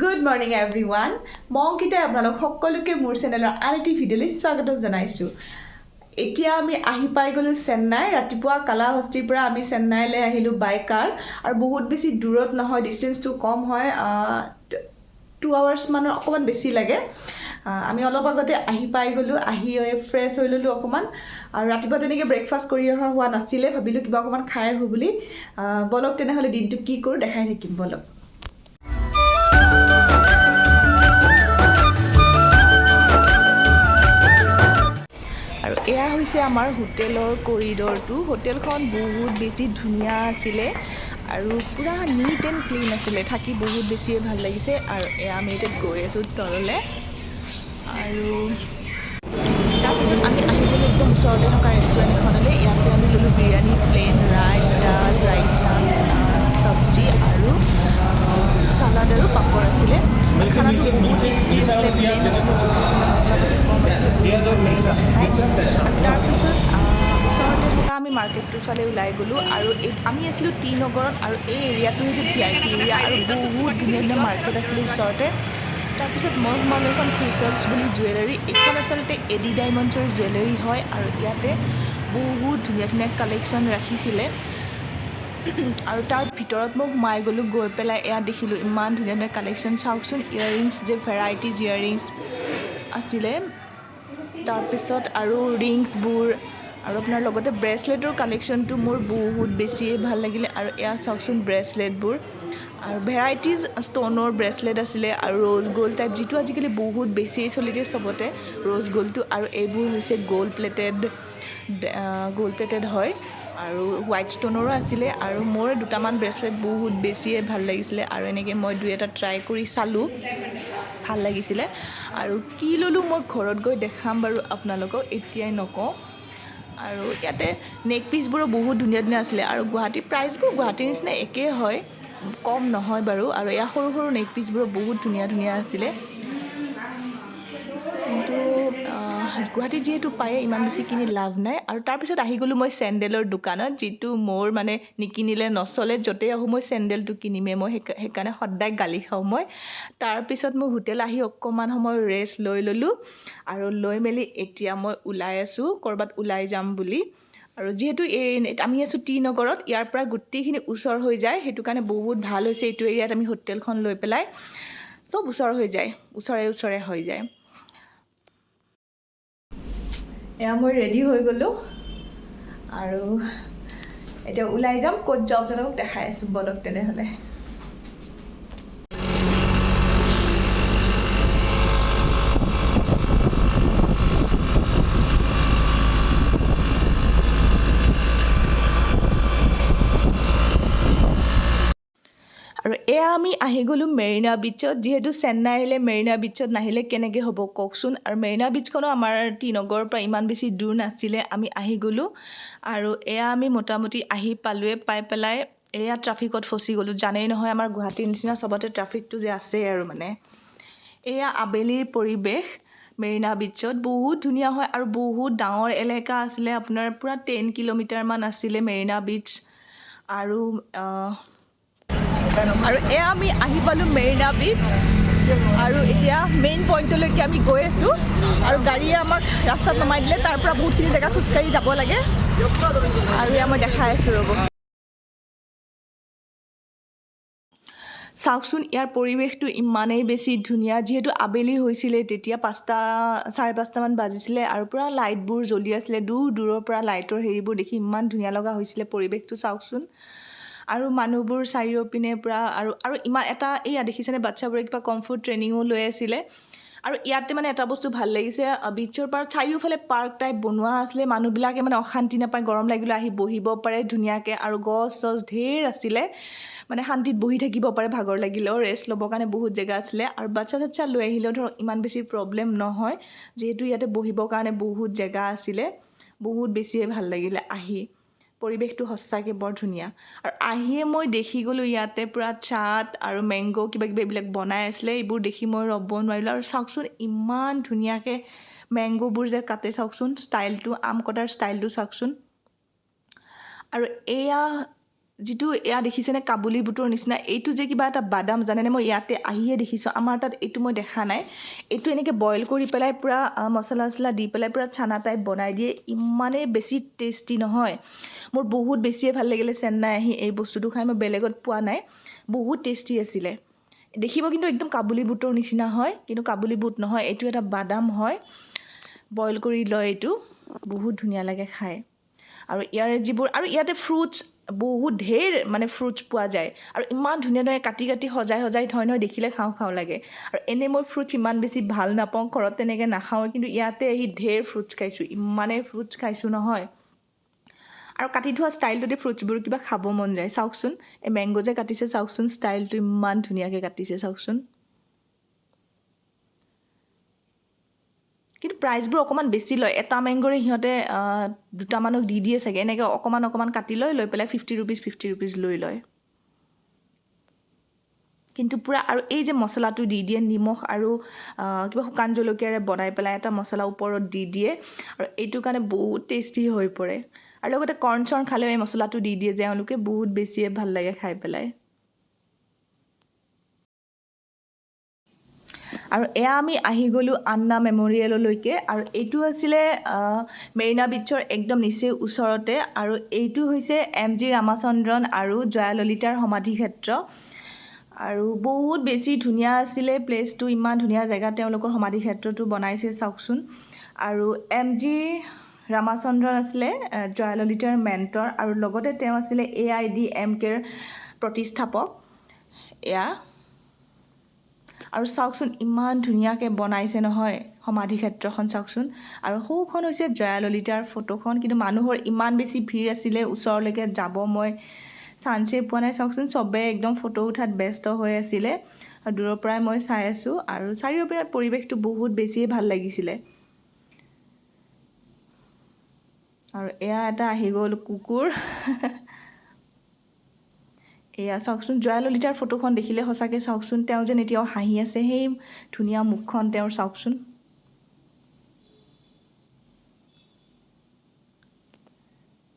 Good morning everyone. মই অংকিতা আপোনালোক সকলোকে মোৰ চেনেলৰ আনটি ভিডিঅ'লৈ স্বাগতম জনাইছোঁ। এতিয়া আমি আহি পাই গ'লো চেন্নাই। ৰাতিপুৱা কালাহস্তিৰ পৰা আমি চেন্নাইলৈ আহিলোঁ বাই কাৰ আৰু বহুত বেছি দূৰত নহয়, ডিষ্টেঞ্চটো কম হয়, 2 hours মানৰ অকণমান বেছি লাগে। আমি অলপ আগতে আহি পাই গ'লোঁ, আহি ফ্ৰেছ হৈ ল'লোঁ অকণমান আৰু ৰাতিপুৱা তেনেকৈ ব্ৰেকফাষ্ট কৰি অহা হোৱা নাছিলে, ভাবিলোঁ কিবা অকণমান খাই আহোঁ বুলি। বলক তেনেহ'লে দিনটো কি কৰোঁ দেখাই থাকিম বলক। আৰু এয়া হৈছে আমাৰ হোটেলৰ কৰিডৰটো। হোটেলখন বহুত বেছি ধুনীয়া আছিলে আৰু পূৰা নিট এণ্ড ক্লিন আছিলে, থাকি বহুত বেছিয়ে ভাল লাগিছে। আৰু এয়া আমি এতিয়া গৈ আছোঁ তললৈ। আৰু তাৰপিছত আমি আহি গ'লোঁ একদম ওচৰতে থকা ৰেষ্টুৰেণ্ট এখনলৈ। ইয়াতে আমি ল'লোঁ বিৰিয়ানী, প্লেইন ৰাইচ, ডাল, ৰাইতা, চব্জি আৰু চালাড আৰু পাপৰ আছিলে। খানাটো বহুত টেষ্টি আছিলে, প্লেইন আছিলে, বহুত ধুনীয়া, মছলা পাতি কম আছিলে, বহুত ভাল লাগিলে খাই। আৰু তাৰপিছত ওচৰতে থকা আমি মাৰ্কেটটোৰ ফালে ওলাই গ'লোঁ আৰু আমি আছিলোঁ টি নগৰত আৰু এই এৰিয়াটো হৈছে VIP এৰিয়া আৰু বহুত ধুনীয়া ধুনীয়া মাৰ্কেট আছিলে ওচৰতে। তাৰপিছত মই সোমালোঁ এখন ক্ৰিচেলছ বুলি জুৱেলাৰী। এইখন আচলতে এডি ডায়মণ্ডছৰ জুৱেলাৰী হয় আৰু ইয়াতে বহুত ধুনীয়া ধুনীয়া কালেকশ্যন ৰাখিছিলে। আৰু তাৰ ভিতৰত মই সোমাই গ'লোঁ, গৈ পেলাই এয়া দেখিলোঁ ইমান ধুনীয়া ধুনীয়া কালেকশ্যন। চাওকচোন ইয়েৰিংছ, যে ভেৰাইটিজ ইয়েৰিংছ আছিলে। তাৰপিছত আৰু ৰিংছবোৰ আৰু আপোনাৰ লগতে ব্ৰেচলেটৰ কালেকশ্যনটো মোৰ বহুত বেছিয়ে ভাল লাগিলে। আৰু এয়া চাওকচোন ব্ৰেচলেটবোৰ আৰু ভেৰাইটিজ ষ্ট'নৰ ব্ৰেচলেট আছিলে আৰু ৰ'জ গ'ল্ড টাইপ, যিটো আজিকালি বহুত বেছি চলিছে চবতে ৰ'জ গ'ল্ডটো। আৰু এইবোৰ হৈছে গ'ল্ড প্লেটেড হয় আৰু হোৱাইট ষ্ট'নৰো আছিলে। আৰু মোৰ দুটামান ব্ৰেচলেট বহুত বেছিয়ে ভাল লাগিছিলে আৰু এনেকৈ মই 2-এটা ট্ৰাই কৰি চালোঁ, ভাল লাগিছিলে। আৰু কি ল'লোঁ মই ঘৰত গৈ দেখাম বাৰু আপোনালোকক, এতিয়াই নকওঁ। আৰু ইয়াতে নেক পিচবোৰো বহুত ধুনীয়া ধুনীয়া আছিলে আৰু গুৱাহাটীৰ প্ৰাইচবোৰ গুৱাহাটীৰ নিচিনা একেই হয়, কম নহয় বাৰু। আৰু ইয়াৰ সৰু সৰু নেক পিচবোৰো বহুত ধুনীয়া ধুনীয়া আছিলে। কিন্তু গুৱাহাটীত যিহেতু পায়ে, ইমান বেছি কিনি লাভ নাই। আৰু তাৰপিছত আহি গ'লোঁ মই চেণ্ডেলৰ দোকানত, যিটো মোৰ মানে নিকিনিলে নচলে। য'তেই আহোঁ মই চেণ্ডেলটো কিনিমেই, মই সেইকাৰণে সদায় গালি খাওঁ মই। তাৰপিছত মই হোটেল আহি অকণমান সময় ৰেষ্ট লৈ ল'লোঁ আৰু লৈ মেলি এতিয়া মই ওলাই আছোঁ, ক'ৰবাত ওলাই যাম বুলি। আৰু যিহেতু আমি আছোঁ টি নগৰত, ইয়াৰ পৰা গোটেইখিনি ওচৰ হৈ যায়, সেইটো কাৰণে বহুত ভাল হৈছে এইটো এৰিয়াত আমি হোটেলখন লৈ পেলাই। চব ওচৰ হৈ যায়, ওচৰে হৈ যায়। এয়া মই ৰেডি হৈ গ'লোঁ আৰু এতিয়া ওলাই যাম। ক'ত যাওঁ আপোনালোকক দেখাই আছোঁ বলক তেনেহ'লে। আৰু এয়া আমি আহি গ'লোঁ মেৰিনা বিচত। যিহেতু চেন্নাই আহিলে মেৰিনা বিচত নাহিলে কেনেকৈ হ'ব কওকচোন। আৰু মেৰিনা বিচখনো আমাৰ টি নগৰৰ পৰা ইমান বেছি দূৰ নাছিলে, আমি আহি গ'লোঁ। আৰু এয়া আমি মোটামুটি আহি পালোৱে, পাই পেলাই এয়া ট্ৰাফিকত ফচি গ'লোঁ। জানেই নহয় আমাৰ গুৱাহাটীৰ নিচিনা চবতে ট্ৰাফিকটো যে আছে আৰু মানে। এয়া আবেলিৰ পৰিৱেশ মেৰিনা বিচত, বহুত ধুনীয়া হয় আৰু বহুত ডাঙৰ এলেকা আছিলে। আপোনাৰ পূৰা 10 কিলোমিটাৰমান আছিলে মেৰিনা বিচ। আৰু এয়া আমি আহি পালোঁ মেৰিনা বিচ আৰু এতিয়া মেইন পইণ্টলৈকে আমি গৈ আছোঁ। আৰু গাড়ীয়ে আমাক ৰাস্তাত নমাই দিলে, তাৰ পৰা বহুতখিনি জেগা খোজকাঢ়ি যাব লাগে। আৰু এয়া মই দেখাই আছোঁ ৰ'ব। চাওকচোন ইয়াৰ পৰিৱেশটো ইমানেই বেছি ধুনীয়া। যিহেতু আবেলি হৈছিলে, তেতিয়া 5:30 বাজিছিলে আৰু পূৰা লাইটবোৰ জ্বলি আছিলে। দূৰৰ পৰা লাইটৰ হেৰিবোৰ দেখি ইমান ধুনীয়া লগা হৈছিলে পৰিৱেশটো, চাওকচোন। আৰু মানুহবোৰ চাৰিওপিনে পূৰা আৰু ইমান এটা এয়া দেখিছেনে, বাচ্ছাবোৰে কিবা কমফৰ্ট ট্ৰেইনিঙো লৈ আছিলে। আৰু ইয়াতে মানে এটা বস্তু ভাল লাগিছে, বিচৰ পৰা চাৰিওফালে পাৰ্ক টাইপ বনোৱা আছিলে। মানুহবিলাকে মানে অশান্তি নাপায়, গৰম লাগিলে আহি বহিব পাৰে ধুনীয়াকৈ। আৰু গছ চছ ঢেৰ আছিলে, মানে শান্তিত বহি থাকিব পাৰে, ভাগৰ লাগিলেও ৰেষ্ট ল'বৰ কাৰণে বহুত জেগা আছিলে। আৰু বাচ্ছা লৈ আহিলেও ধৰক ইমান বেছি প্ৰব্লেম নহয়, যিহেতু ইয়াতে বহিবৰ কাৰণে বহুত জেগা আছিলে। বহুত বেছিয়ে ভাল লাগিলে আহি, পৰিৱেশটো সঁচাকৈ বৰ ধুনীয়া। আৰু আহিয়ে মই দেখি গ'লোঁ ইয়াতে পূৰা চাট আৰু মেংগ' কিবাকিবি এইবিলাক বনাই আছিলে। এইবোৰ দেখি মই ৰ'ব নোৱাৰিলোঁ। আৰু চাওকচোন ইমান ধুনীয়াকৈ মেংগ'বোৰ যে কাটে, চাওকচোন ষ্টাইলটো, আম কটাৰ ষ্টাইলটো চাওকচোন। আৰু এয়া যিটো এয়া দেখিছেনে কাবুলী বুটৰ নিচিনা, এইটো যে কিবা এটা বাদাম জানেনে, মই ইয়াতে আহিয়ে দেখিছোঁ, আমাৰ তাত এইটো মই দেখা নাই। এইটো এনেকৈ বইল কৰি পেলাই পূৰা মছলা চছলা দি পেলাই পূৰা চানা টাইপ বনাই দিয়ে, ইমানেই বেছি টেষ্টি নহয়। মোৰ বহুত বেছিয়ে ভাল লাগিলে চেন্নাই আহি এই বস্তুটো খাই, মই বেলেগত পোৱা নাই, বহুত টেষ্টি আছিলে। দেখিব কিন্তু একদম কাবুলী বুটৰ নিচিনা হয়, কিন্তু কাবুলী বুট নহয়, এইটো এটা বাদাম হয়, বইল কৰি লয় এইটো, বহুত ধুনীয়া লাগে খাই। আৰু ইয়াৰে যিবোৰ, আৰু ইয়াতে ফ্ৰুটছ বহুত ঢেৰ মানে ফ্ৰুটছ পোৱা যায়, আৰু ইমান ধুনীয়া ধুনীয়া কাটি কাটি সজাই সজাই থয় নহয়, দেখিলে খাওঁ খাওঁ লাগে। আৰু এনেই মই ফ্ৰুটছ ইমান বেছি ভাল নাপাওঁ, ঘৰত তেনেকৈ নাখাওঁ, কিন্তু ইয়াতে আহি ঢেৰ ফ্ৰুটছ খাইছোঁ, ইমানেই ফ্ৰুটছ খাইছোঁ নহয়। আৰু কাটি থোৱা ষ্টাইলটোতে ফ্ৰুটছবোৰ কিবা খাব মন যায়। চাওকচোন, এই মেংগ' যে কাটিছে, চাওকচোন ষ্টাইলটো ইমান ধুনীয়াকৈ কাটিছে, চাওকচোন। কিন্তু প্ৰাইচবোৰ অকণমান বেছি লয়, এটা মেংগৰে সিহঁতে দুটামানক দি দিয়ে চাগে, এনেকৈ অকণমান অকণমান কাটি লৈ পেলাই 50 ৰুপিজ লৈ লয়। কিন্তু পূৰা, আৰু এই যে মছলাটো দি দিয়ে, নিমখ আৰু কিবা শুকান জলকীয়াৰে বনাই পেলাই এটা মছলা ওপৰত দি দিয়ে, আৰু এইটো কাৰণে বহুত টেষ্টি হৈ পৰে। আৰু লগতে কৰ্ণ চৰ্ণ খালেও এই মছলাটো দি দিয়ে যে এওঁলোকে, বহুত বেছিয়ে ভাল লাগে খাই পেলাই। আৰু এয়া আমি আহি গ'লোঁ আন্না মেম'ৰিয়েললৈকে, আৰু এইটো আছিলে মেৰিনা বিচৰ একদম নিচেই ওচৰতে, আৰু এইটো হৈছে MG ৰামাচন্দ্ৰন আৰু জয়াললিতাৰ সমাধিক্ষেত্ৰ। আৰু বহুত বেছি ধুনীয়া আছিলে প্লেচটো, ইমান ধুনীয়া জেগা তেওঁলোকৰ সমাধিক্ষেত্ৰটো বনাইছে, চাওকচোন। আৰু MG ৰামাচন্দ্ৰন আছিলে জয়াললিতাৰ মেণ্টৰ, আৰু লগতে তেওঁ আছিলে AIDMKৰ প্ৰতিষ্ঠাপক। এয়া, আৰু চাওকচোন ইমান ধুনীয়াকৈ বনাইছে নহয় সমাধিক্ষেত্ৰখন, চাওকচোন। আৰু সৌখন হৈছে জয়াললিতাৰ ফটোখন, কিন্তু মানুহৰ ইমান বেছি ভিৰ আছিলে, ওচৰলৈকে যাব মই চান্সেই পোৱা নাই। চাওকচোন, চবেই একদম ফটো উঠাত ব্যস্ত হৈ আছিলে, আৰু দূৰৰ পৰাই মই চাই আছোঁ, আৰু চাৰিওপিনে পৰিৱেশটো বহুত বেছিয়ে ভাল লাগিছিলে। আৰু এয়া এটা আহি গ'ল কুকুৰ। এয়া চাওকচোন, জয়াললিতাৰ ফটোখন দেখিলে সঁচাকৈ চাওকচোন, তেওঁ যেন এতিয়াও হাঁহি আছে, সেই ধুনীয়া মুখখন তেওঁৰ, চাওকচোন।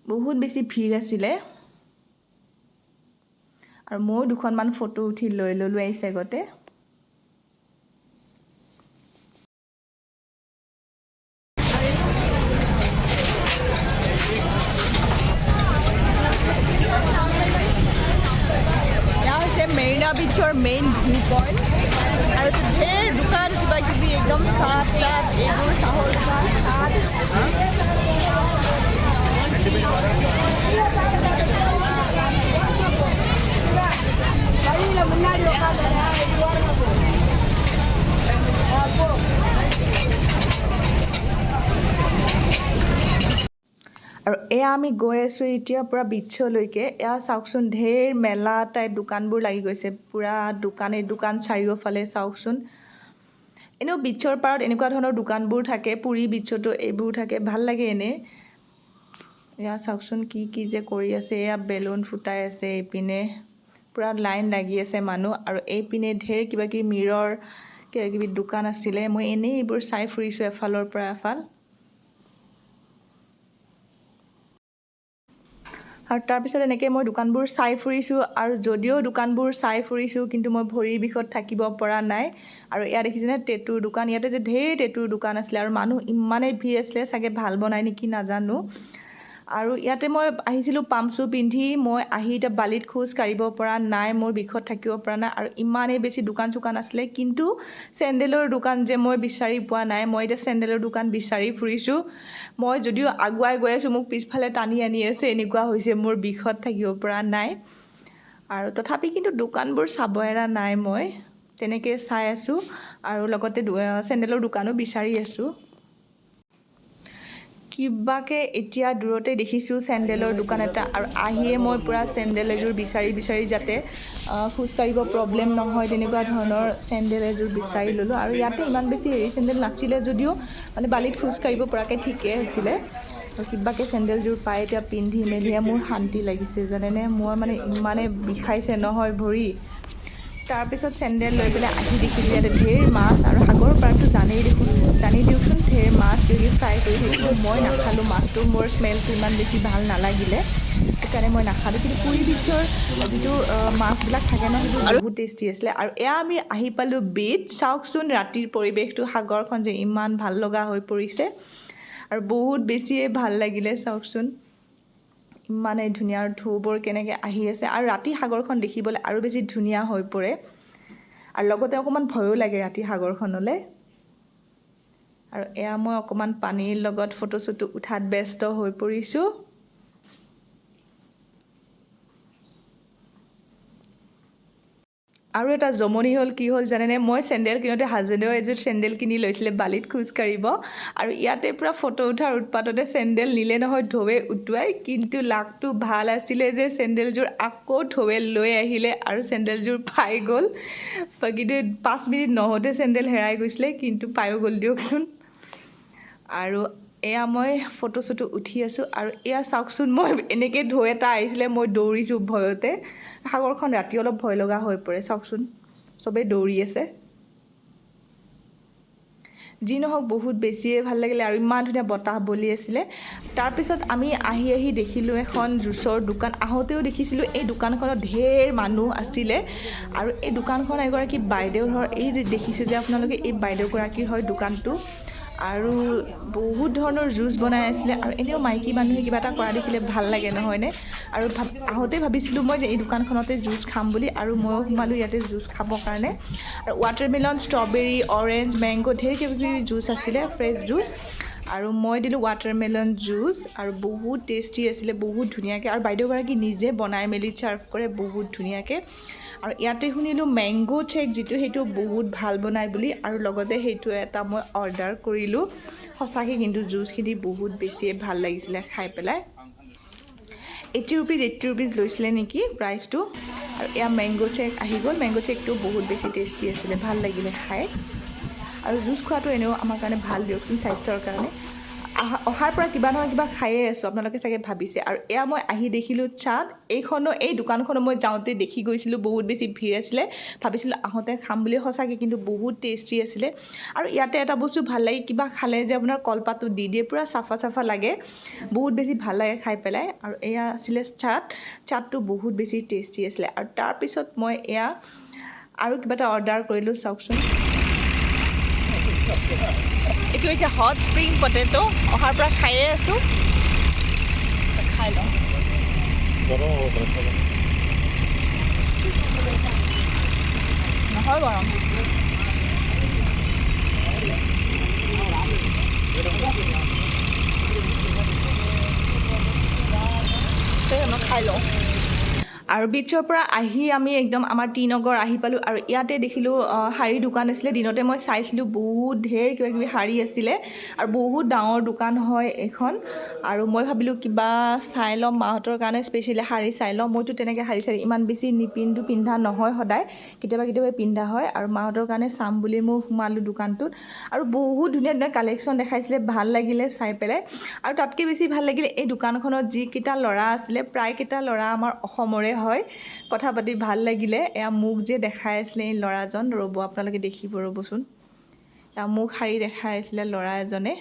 বহুত বেছি ভিৰ আছিলে, আৰু ময়ো দুখনমান ফটো উঠি লৈ ল'লোঁ এই চেগতে। এয়া হৈছে মেৰিনা বিচৰ মেইন ভিউ পইণ্ট, আৰু ঢেৰ দোকান কিবা কিবি, একদম চাহ তাহ, এইবোৰ চাহৰ দোকান, আৰু এয়া আমি গৈ আছোঁ এতিয়া পূৰা বিচলৈকে। এয়া চাওকচোন, ঢেৰ মেলা টাইপ দোকানবোৰ লাগি গৈছে, পূৰা দোকানেই দোকান চাৰিওফালে, চাওকচোন। এনেও বিচৰ পাৰত এনেকুৱা ধৰণৰ দোকানবোৰ থাকে, পুৰী বিচতো এইবোৰ থাকে, ভাল লাগে এনেই। এয়া চাওকচোন কি কি যে কৰি আছে, এয়া বেলুন ফুটাই আছে, এইপিনে পূৰা লাইন লাগি আছে মানুহ, আৰু এইপিনে ঢেৰ কিবা কিবি মিৰৰ কিবা কিবি দোকান আছিলে, মই এনেই এইবোৰ চাই ফুৰিছোঁ এফালৰ পৰা এফাল। আৰু তাৰপিছত এনেকৈ মই দোকানবোৰ চাই ফুৰিছোঁ, আৰু যদিও দোকানবোৰ চাই ফুৰিছোঁ, কিন্তু মই ভৰিৰ বিষত থাকিব পৰা নাই। আৰু এয়া দেখিছেনে টেটুৰ দোকান, ইয়াতে যে ঢেৰ টেটুৰ দোকান আছিলে, আৰু মানুহ ইমানেই ভিৰ আছিলে, চাগে ভাল বনাই নেকি নাজানো। আৰু ইয়াতে মই আহিছিলোঁ পামচু পিন্ধি, মই আহি এতিয়া বালিত খোজ কাঢ়িব পৰা নাই, মোৰ বিষত থাকিব পৰা নাই, আৰু ইমানেই বেছি দোকান চোকান আছিলে, কিন্তু চেণ্ডেলৰ দোকান যে মই বিচাৰি পোৱা নাই। মই এতিয়া চেণ্ডেলৰ দোকান বিচাৰি ফুৰিছোঁ, মই যদিও আগুৱাই গৈ আছোঁ, মোক পিছফালে টানি আনি আছে, এনেকুৱা হৈছে, মোৰ বিষত থাকিব পৰা নাই। আৰু তথাপি কিন্তু দোকানবোৰ চাব এৰা নাই, মই তেনেকৈ চাই আছোঁ, আৰু লগতে চেণ্ডেলৰ দোকানো বিচাৰি আছোঁ। কিবাকৈ এতিয়া দূৰতে দেখিছোঁ চেণ্ডেলৰ দোকান এটা, আৰু আহিয়ে মই পূৰা চেণ্ডেল এযোৰ বিচাৰি বিচাৰি, যাতে খোজকাঢ়িব প্ৰব্লেম নহয়, তেনেকুৱা ধৰণৰ চেণ্ডেল এযোৰ বিচাৰি ল'লোঁ। আৰু ইয়াতে ইমান বেছি হেৰি চেণ্ডেল নাছিলে যদিও, মানে বালিত খোজকাঢ়িব পৰাকৈ ঠিকেই আছিলে। আৰু কিবাকৈ চেণ্ডেলযোৰ পাই এতিয়া পিন্ধি মেলিহে মোৰ শান্তি লাগিছে, জানেনে। মই মানে ইমানে বিষাইছে নহয় ভৰি, তাৰপিছত চেণ্ডেল লৈ পেলাই আহি দেখিলোঁ ইয়াতে ঢেৰ মাছ আৰু সাগৰৰ পাৰটো জানেই দিয়কচোন ঢেৰ মাছ কিবাকিবি ফ্ৰাই কৰি থাকে কিন্তু মই নাখালোঁ মাছটো মোৰ স্মেলটো ইমান বেছি ভাল নালাগিলে সেইকাৰণে মই নাখালোঁ কিন্তু পুৰি বীচৰ যিটো মাছবিলাক থাকে ন সেইটো বহুত টেষ্টি আছিলে আৰু এয়া আমি আহি পালোঁ বীচ চাওকচোন ৰাতিৰ পৰিৱেশটো সাগৰখন যে ইমান ভাল লগা হৈ পৰিছে আৰু বহুত বেছিয়ে ভাল লাগিলে চাওকচোন ইমানেই ধুনীয়া আৰু ঢৌবোৰ কেনেকৈ আহি আছে আৰু ৰাতি সাগৰখন দেখিবলৈ আৰু বেছি ধুনীয়া হৈ পৰে আৰু লগতে অকণমান ভয়ো লাগে ৰাতি সাগৰখনলৈ আৰু এয়া মই অকণমান পানীৰ লগত ফটো চটো উঠাত ব্যস্ত হৈ পৰিছোঁ আৰু এটা জমনি হ'ল কি হ'ল জানেনে মই চেণ্ডেল কিনোতে হাজবেণ্ডেও এযোৰ চেণ্ডেল কিনি লৈছিলে বালিত খোজ কাঢ়িব আৰু ইয়াতে পূৰা ফটো উঠাৰ উৎপাততে চেণ্ডেল নিলে নহয় ঢৌৱে উটুৱাই কিন্তু লাকটো ভাল আছিলে যে চেণ্ডেলযোৰ আকৌ ঢৌৱে লৈ আহিলে আৰু চেণ্ডেলযোৰ পাই গ'ল কিন্তু 5 মিনিট নহওঁতে চেণ্ডেল হেৰাই গৈছিলে কিন্তু পায়ো গ'ল দিয়কচোন আৰু এয়া মই ফটো চটো উঠি আছোঁ আৰু এয়া চাওকচোন মই এনেকৈ ঢৌ এটা আহিছিলে মই দৌৰিছোঁ ভয়তে সাগৰখন ৰাতি অলপ ভয় লগা হৈ পৰে চাওকচোন চবেই দৌৰি আছে যি নহওক বহুত বেছিয়ে ভাল লাগিলে আৰু ইমান ধুনীয়া বতাহ বলি আছিলে তাৰপিছত আমি আহি দেখিলোঁ এখন জুচৰ দোকান আহোঁতেও দেখিছিলোঁ এই দোকানখনত ঢেৰ মানুহ আছিলে আৰু এই দোকানখন এগৰাকী বাইদেউৰ হয় এই দেখিছে যে আপোনালোকে এই বাইদেউগৰাকীৰ হয় দোকানটো আৰু বহুত ধৰণৰ জুচ বনাই আছিলে আৰু এনেও মাইকী মানুহে কিবা এটা কৰা দেখিলে ভাল লাগে নহয়নে আৰু আহোঁতে ভাবিছিলোঁ মই যে এই দোকানখনতে জুচ খাম বুলি আৰু ময়ো সোমালোঁ ইয়াতে জুচ খাবৰ কাৰণে আৰু ৱাটাৰমেলন ষ্ট্ৰবেৰী অৰেঞ্জ মেংগ' ঢেৰ কিবাকিবি জুচ আছিলে ফ্ৰেছ জুচ আৰু মই দিলোঁ ৱাটাৰমেলন জুচ আৰু বহুত টেষ্টি আছিলে বহুত ধুনীয়াকৈ আৰু বাইদেউগৰাকী নিজে বনাই মেলি ছাৰ্ভ কৰে বহুত ধুনীয়াকৈ আৰু ইয়াতে শুনিলোঁ মেংগ' চেক যিটো সেইটো বহুত ভাল বনাই বুলি আৰু লগতে সেইটো এটা মই অৰ্ডাৰ কৰিলোঁ সঁচাকৈ কিন্তু জুচখিনি বহুত বেছিয়ে ভাল লাগিছিলে খাই পেলাই 80 rupees লৈছিলে নেকি প্ৰাইচটো আৰু এয়া মেংগ' চেক আহি গ'ল মেংগ' চেকটো বহুত বেছি টেষ্টি আছিলে ভাল লাগিলে খাই আৰু জুচ খোৱাটো এনেও আমাৰ কাৰণে ভাল দিয়কচোন স্বাস্থ্যৰ কাৰণে অহাৰ পৰা কিবা নহয় কিবা খায়ে আছোঁ আপোনালোকে চাগে ভাবিছে আৰু এয়া মই আহি দেখিলোঁ চাট এই দোকানখনো মই যাওঁতে দেখি গৈছিলোঁ বহুত বেছি ভিৰ আছিলে ভাবিছিলোঁ আহোঁতে খাম বুলি সঁচাকৈ কিন্তু বহুত টেষ্টি আছিলে আৰু ইয়াতে এটা বস্তু ভাল লাগে কিবা খালে যে আপোনাৰ কলপাতটো দি দিয়ে পূৰা চাফা লাগে বহুত বেছি ভাল লাগে খাই পেলাই আৰু এয়া আছিলে চাটটো বহুত বেছি টেষ্টি আছিলে আৰু তাৰপিছত মই এয়া আৰু কিবা এটা অৰ্ডাৰ কৰিলোঁ চাওকচোন এইটো হৈছে হট স্প্ৰিং পটেটো অহাৰ পৰা খায়ে আছোঁ খাই লওঁ নহয় গৰম খাই লওঁ আৰু বিচৰ পৰা আহি আমি একদম আমাৰ টি নগৰ আহি পালোঁ আৰু ইয়াতে দেখিলোঁ শাৰী দোকান আছিলে দিনতে মই চাইছিলোঁ বহুত ঢেৰ কিবাকিবি শাৰী আছিলে আৰু বহুত ডাঙৰ দোকান হয় এইখন আৰু মই ভাবিলোঁ কিবা চাই ল'ম মাহঁতৰ কাৰণে স্পেচিয়েলি শাৰী চাই ল'ম মইতো তেনেকৈ শাৰী চাৰী ইমান বেছি পিন্ধা নহয় সদায় কেতিয়াবা পিন্ধা হয় আৰু মাহঁতৰ কাৰণে চাম বুলি মই সোমালোঁ দোকানটোত আৰু বহুত ধুনীয়া কালেকশ্যন দেখাইছিলে ভাল লাগিলে চাই পেলাই আৰু তাতকৈ বেছি ভাল লাগিলে এই দোকানখনত যিকেইটা ল'ৰা আছিলে প্ৰায়কেইটা ল'ৰা আমাৰ অসমৰে হয় কথা পাতি ভাল লাগিলে এয়া মোক যে দেখাই আছিলে এই ল'ৰাজন ৰ'ব আপোনালোকে দেখিব ৰ'বচোন এয়া মোক শাৰী দেখাই আছিলে ল'ৰা এজনে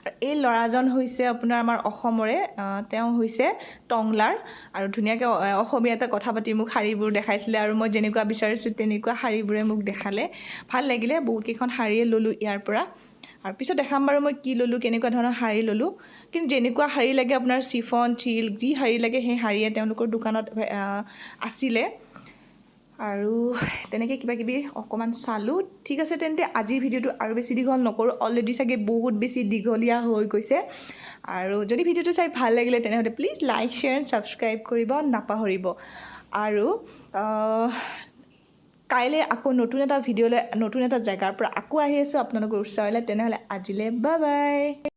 আৰু এই ল'ৰাজন হৈছে আপোনাৰ আমাৰ অসমৰে তেওঁ হৈছে টংলাৰ আৰু ধুনীয়াকৈ অসমীয়াতে কথা পাতি মোক শাৰীবোৰ দেখাইছিলে আৰু মই যেনেকুৱা বিচাৰিছোঁ তেনেকুৱা শাৰীবোৰে মোক দেখালে ভাল লাগিলে বহুতকেইখন শাৰীয়ে ল'লোঁ ইয়াৰ পৰা আৰু পিছত দেখাম বাৰু মই কি ল'লোঁ কেনেকুৱা ধৰণৰ শাৰী ল'লোঁ কিন্তু যেনেকুৱা শাৰী লাগে আপোনাৰ চিফন চিল্ক যি শাৰী লাগে সেই শাৰীয়ে তেওঁলোকৰ দোকানত আছিলে আৰু তেনেকৈ কিবাকিবি অকণমান চালোঁ ঠিক আছে তেন্তে আজিৰ ভিডিঅ'টো আৰু বেছি দীঘল নকৰোঁ অলৰেডি চাগে বহুত বেছি দীঘলীয়া হৈ গৈছে আৰু যদি ভিডিঅ'টো চাই ভাল লাগিলে তেনেহ'লে please like share and subscribe কৰিব নাপাহৰিব আৰু কাইলৈ আকৌ নতুন এটা ভিডিঅ'লৈ নতুন এটা জেগাৰ পৰা আকৌ আহি আছোঁ আপোনালোকৰ ওচৰলৈ তেনেহ'লে আজিলৈ বাই বাই